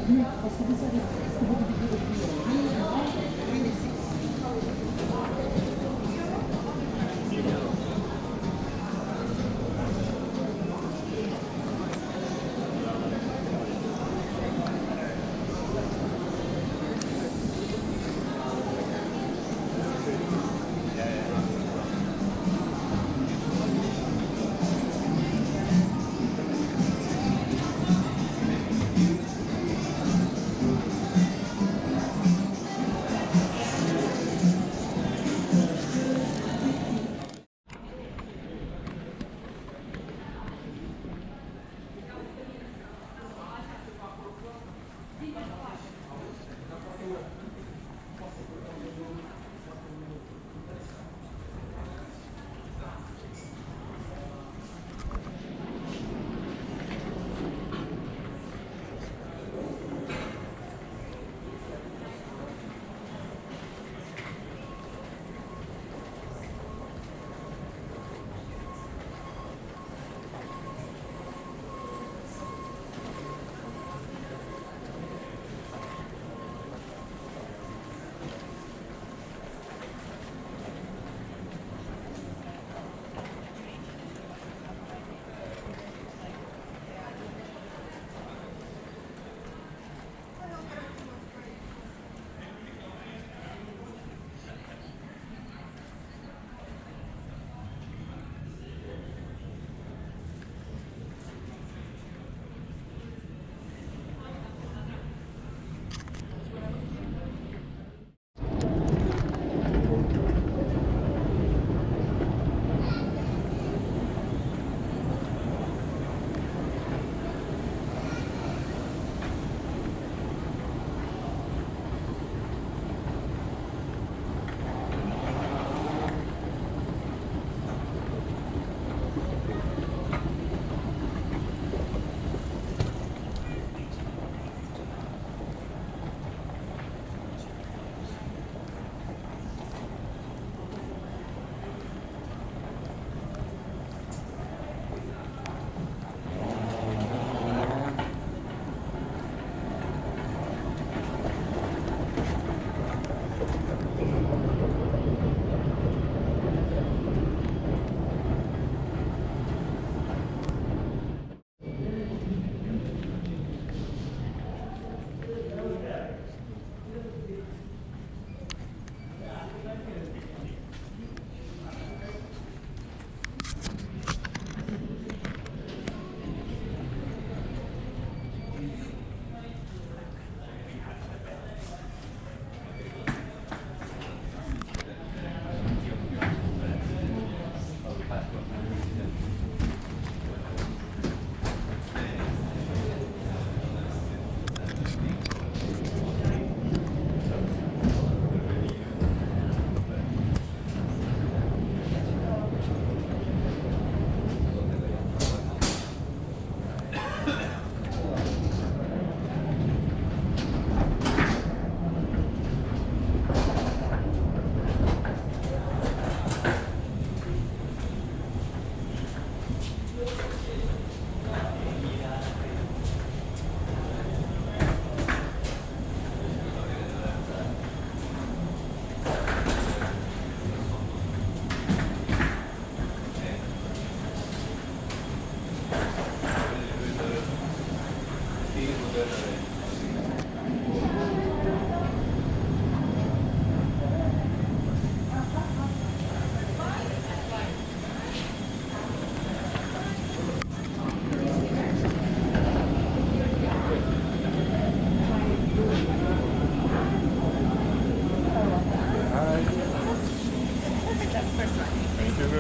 Parce que vous savez, ce que vous devez dire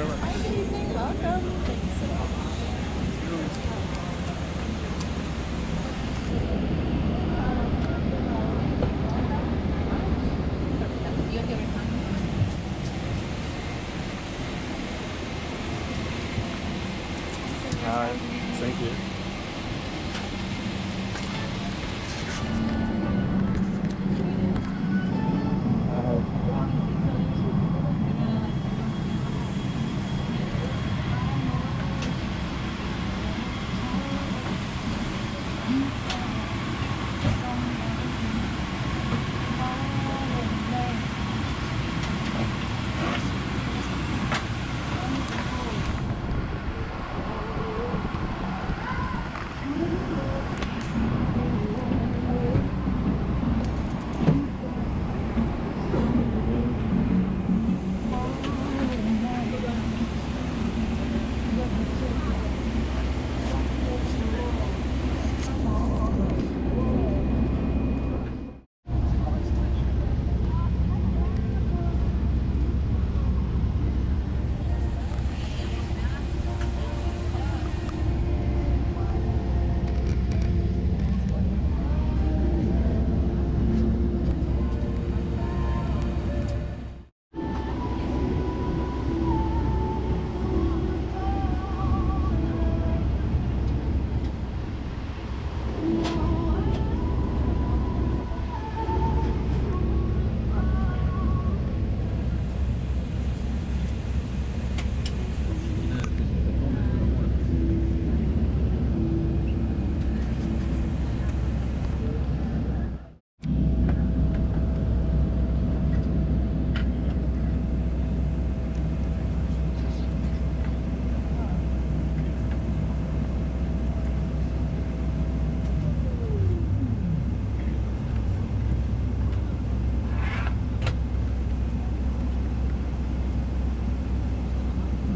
very much. Welcome. Thank you so much. Hi. Thank you.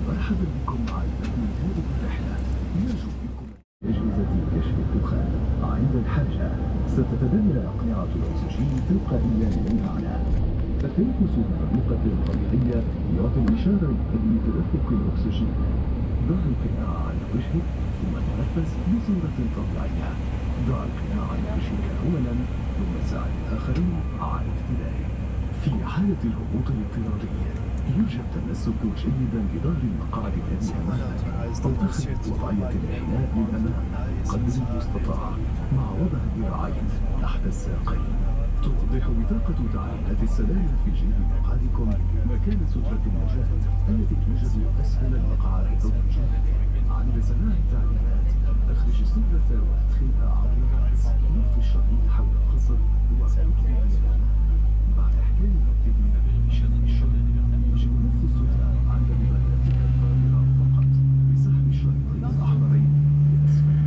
مرحبا بكم عائلة من هذه الرحلة. نرجو بكم أجهزة كشف الدخان عند الحاجة. ستتبادل أقنعة الأكسجين تلقائيا من أعلى. التنفس بطريقة طبيعية يعطي الإشارة لتدفق الأكسجين. ضع القناع على وجهك ثم تنفس بصورة طبيعية. ضع القناع على وجهك أولا ثم ساعد الآخرين على ابتدائه. في حالة الهبوط الاضطراري يرجى التمسك جيدا بظهر المقعد الذي أمامك أو تخذ وضعية الإحياء للأمام قدر المستطاع مع وضع الذراعين تحت الساقين. توضح بطاقة تعليمات السلامة في جيب مقعدكم مكان سترة النجاة التي توجد أسفل المقعد أو بجانبه. عند سماع التعليمات أخرج السترة وأدخلها عبر الرأس. لف الشريط حول القصر واطلقه باليمين. بعد إحكام ربطه بشد الشريط يجب لف السترة عند بباداتك الطائرة فقط بسحب الشريطين الأحمرين لأسفل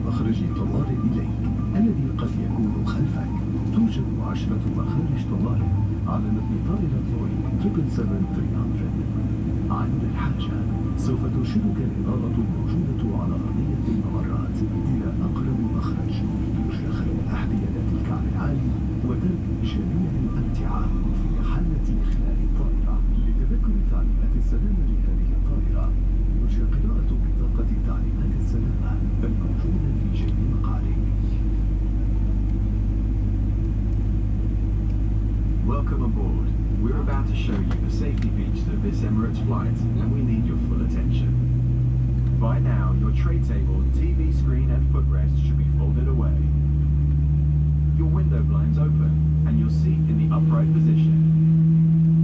مخرج طوارئ إليك الذي قد يكون خلفك. توجد 10 مخارج طوارئ على متن طائرة بوينغ 777-300. عند الحاجة سوف ترشدك الإضاءة الموجودة على أرضية الممرات إلى أقرب مخرج. يرجى خلع الأحذية الكعب العالي وترك جميع الأمتعة في حالة إخلال الطائرة. لتذكر تعليمات السلامة لهذه الطائرة يرجى قراءة بطاقة تعليمات السلامة الموجودة في جيب مقعدك. Welcome aboard. We're about to show you the safety features of this Emirates flight, and we need your full attention. By now, your tray table, TV screen and footrest should be folded away. Your window blinds open, and your seat in the upright position.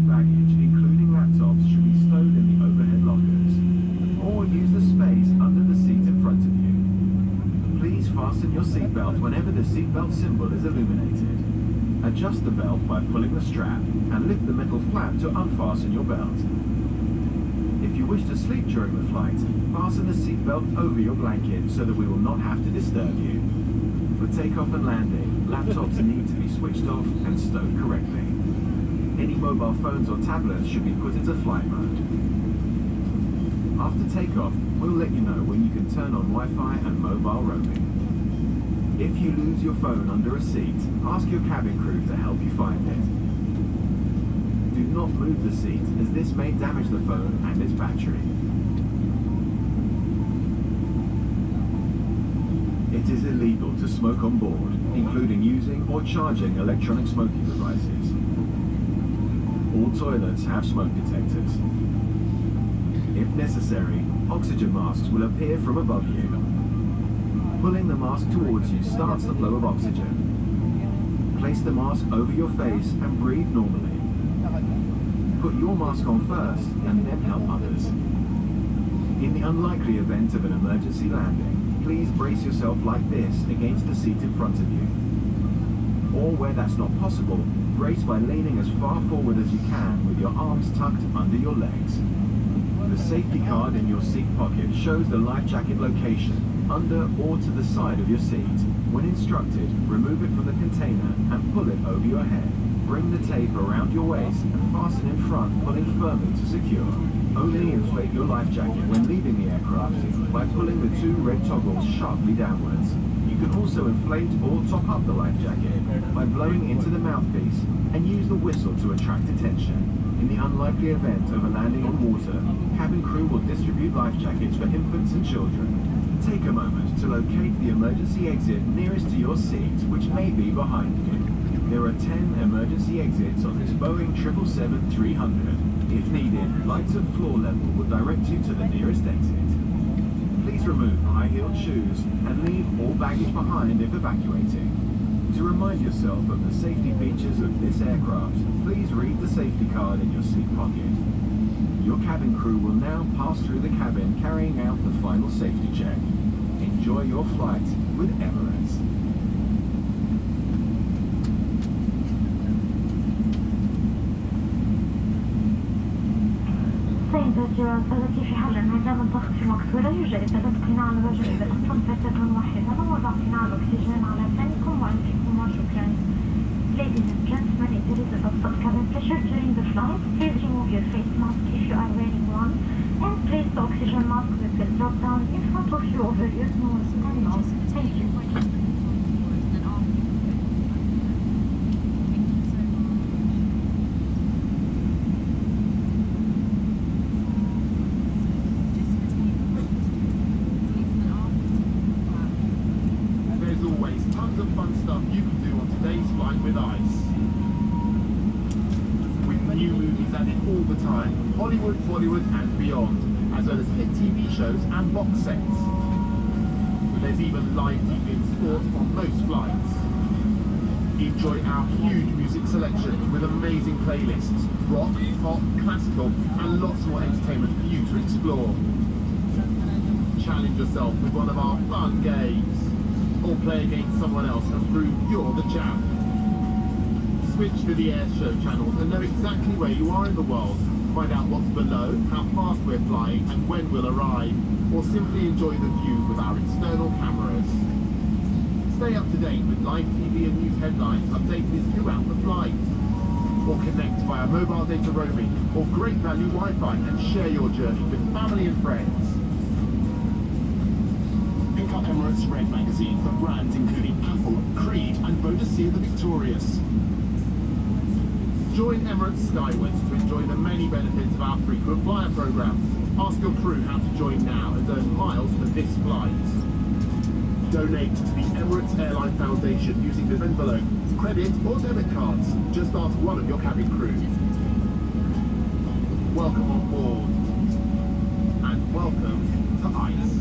Baggage, including laptops, should be stowed in the overhead lockers, or use the space under the seat in front of you. Please fasten your seatbelt whenever the seatbelt symbol is illuminated. Adjust the belt by pulling the strap and lift the metal flap to unfasten your belt. If you wish to sleep during the flight, fasten the seatbelt over your blanket so that we will not have to disturb you. For takeoff and landing, laptops need to be switched off and stowed correctly. Any mobile phones or tablets should be put into flight mode. After takeoff, we'll let you know when you can turn on Wi-Fi and mobile roaming. If you lose your phone under a seat, ask your cabin crew to help you find it. Do not move the seat, as this may damage the phone and its battery. It is illegal to smoke on board, including using or charging electronic smoking devices. All toilets have smoke detectors. If necessary, oxygen masks will appear from above you. Pulling the mask towards you starts the flow of oxygen. Place the mask over your face and breathe normally. Put your mask on first and then help others. In the unlikely event of an emergency landing, please brace yourself like this against the seat in front of you. Or where that's not possible, brace by leaning as far forward as you can with your arms tucked under your legs. The safety card in your seat pocket shows the life jacket location, under or to the side of your seat. When instructed, remove it from the container and pull it over your head. Bring the tape around your waist and fasten in front, pulling firmly to secure. Only inflate your life jacket when leaving the aircraft by pulling the two red toggles sharply downwards. You can also inflate or top up the life jacket by blowing into the mouthpiece and use the whistle to attract attention. In the unlikely event of a landing on water, cabin crew will distribute life jackets for infants and children. Take a moment to locate the emergency exit nearest to your seat, which may be behind you. There are 10 emergency exits on this Boeing 777-300. If needed, lights at floor level will direct you to the nearest exit. Please remove high-heeled shoes and leave all baggage behind if evacuating. To remind yourself of the safety features of this aircraft, please read the safety card in your seat pocket. Your cabin crew will now pass through the cabin carrying out the final safety check. Enjoy your flight with Emirates. سيداتي وسادتي، في حال انعدام الضغط في مقصورة يوجد إزالة قناع الرجل بأسفل فترة واحدة ووضع قناع الأكسجين على فمكم وأنفكم وشكرا. Ladies and gentlemen, if there is a loss of cabin pressure during the flight, please remove your face mask if you are wearing one and place the oxygen mask with the drop down in front of you over your nose and mouth. Thank you. Tons of fun stuff you can do on today's flight with ICE. With new movies added all the time, Hollywood, Bollywood and beyond, as well as hit TV shows and box sets. There's even live TV and sport on most flights. Enjoy our huge music selection with amazing playlists, rock, pop, classical and lots more entertainment for you to explore. Challenge yourself with one of our fun games. Or play against someone else and prove you're the champ. Switch to the air show channels and know exactly where you are in the world. Find out what's below, how fast we're flying and when we'll arrive. Or simply enjoy the views with our external cameras. Stay up to date with live TV and news headlines updated throughout the flight. Or connect via mobile data roaming or great value Wi-Fi and share your journey with family and friends. Pick up Emirates Red magazine for brands including Apple, Creed and Bodicea the Victorious. Join Emirates Skywards to enjoy the many benefits of our frequent flyer program. Ask your crew how to join now and earn miles for this flight. Donate to the Emirates Airline Foundation using this envelope, credit or debit cards. Just ask one of your cabin crew. Welcome on board. And welcome to ICE.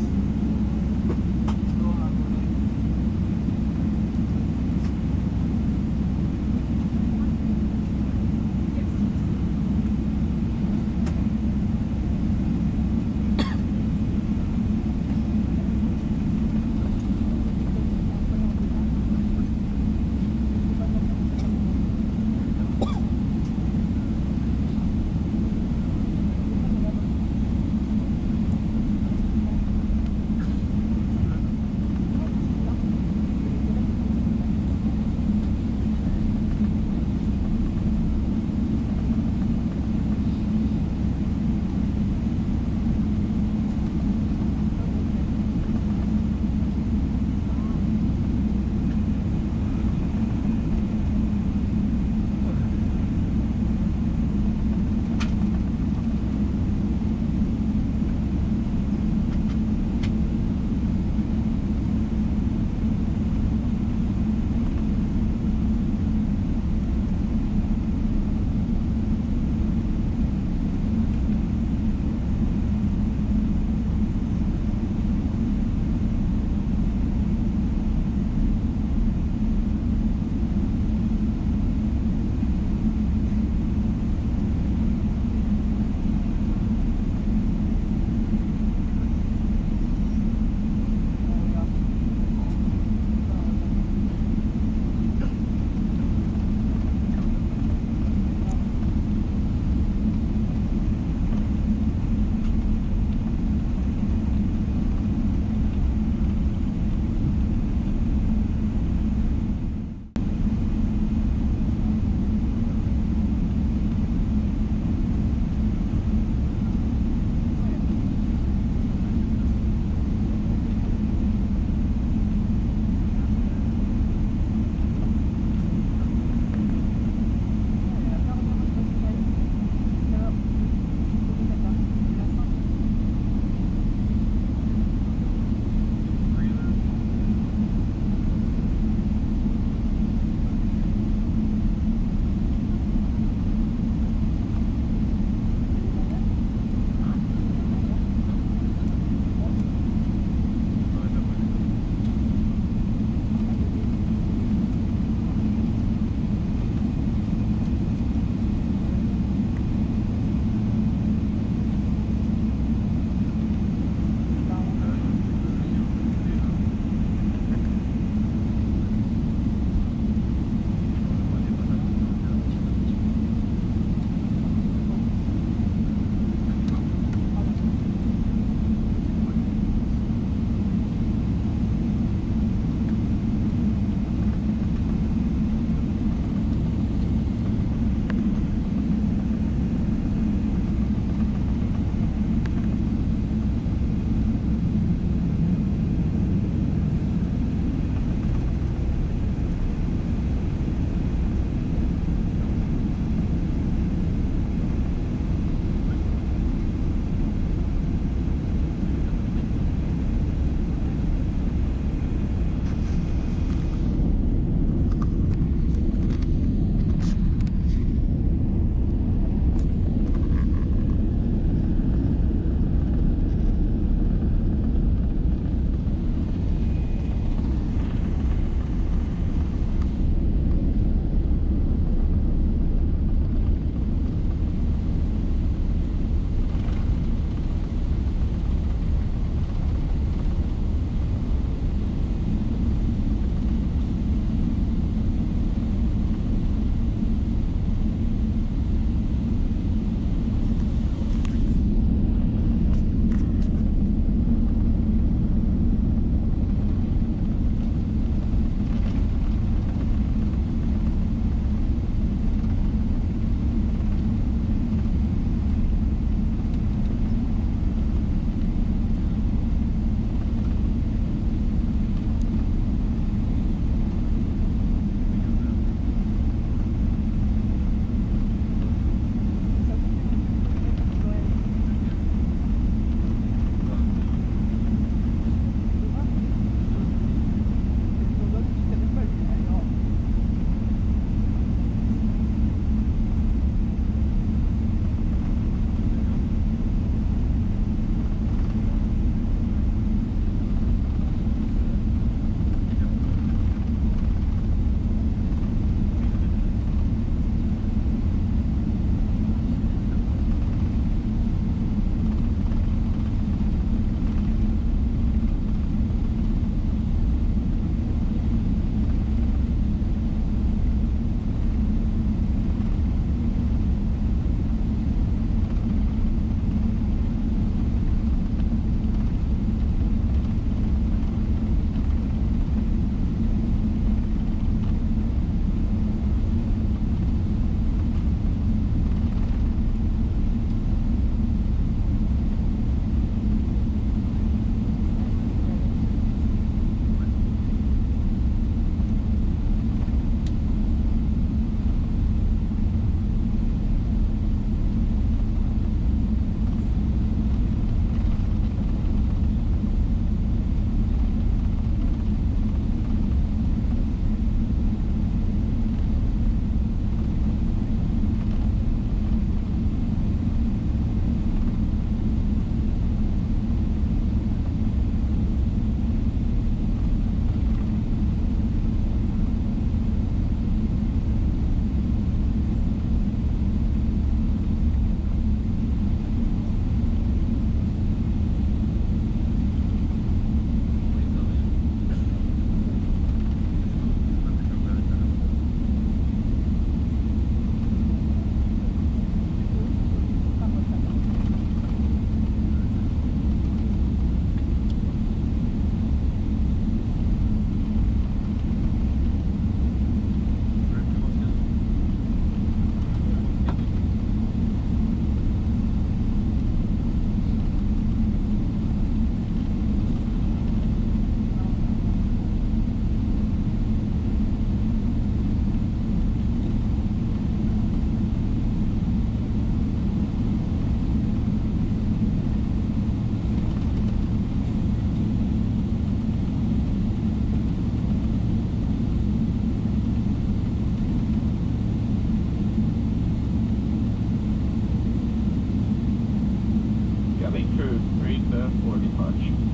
for departure.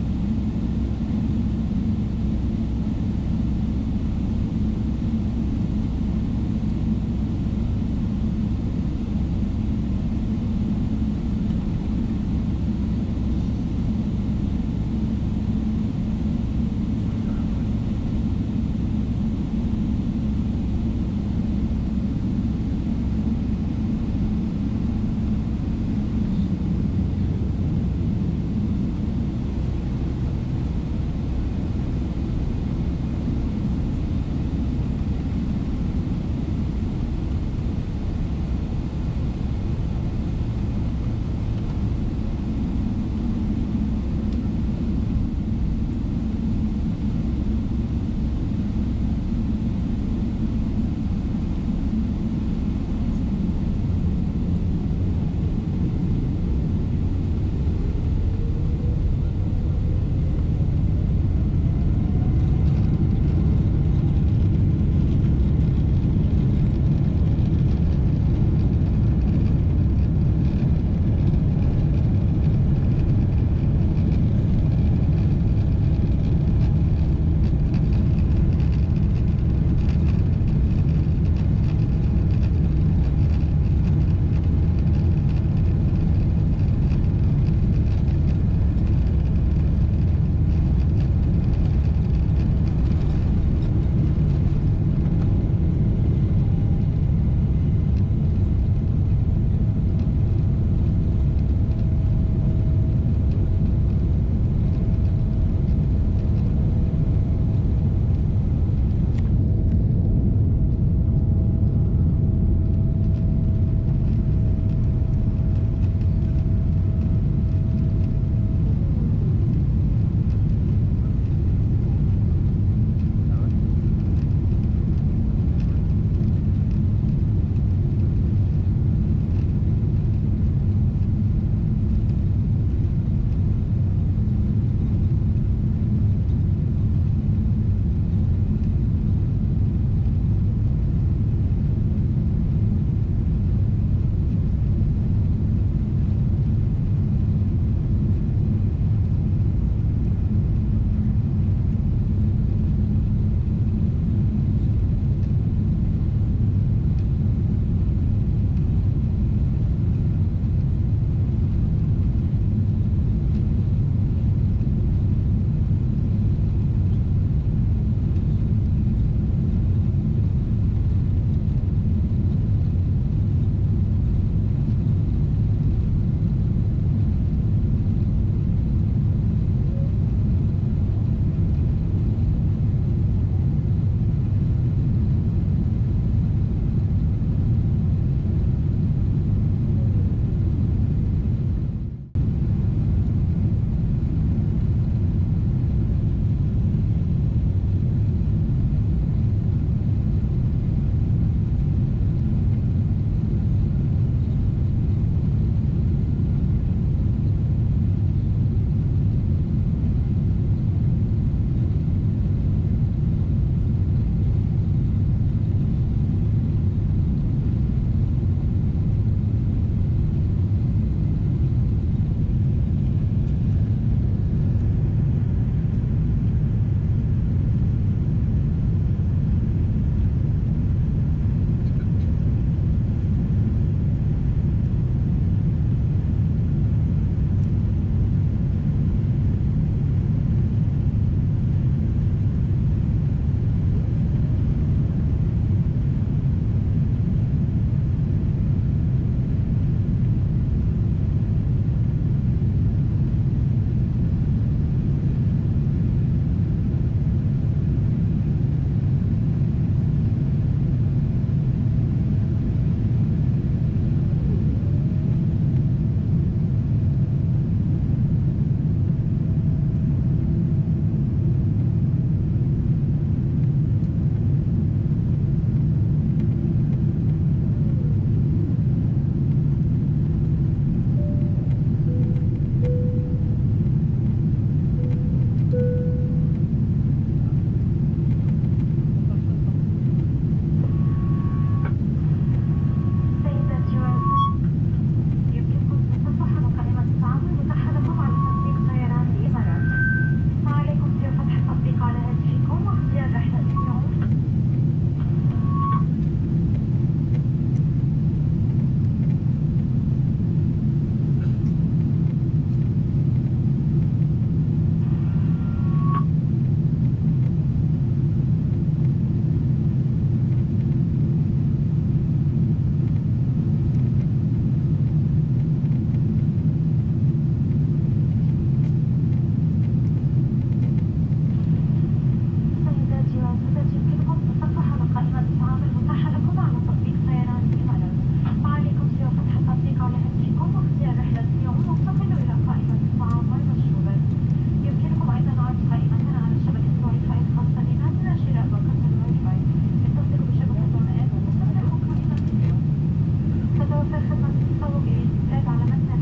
خدمة التسوق إلى الإمداد على متن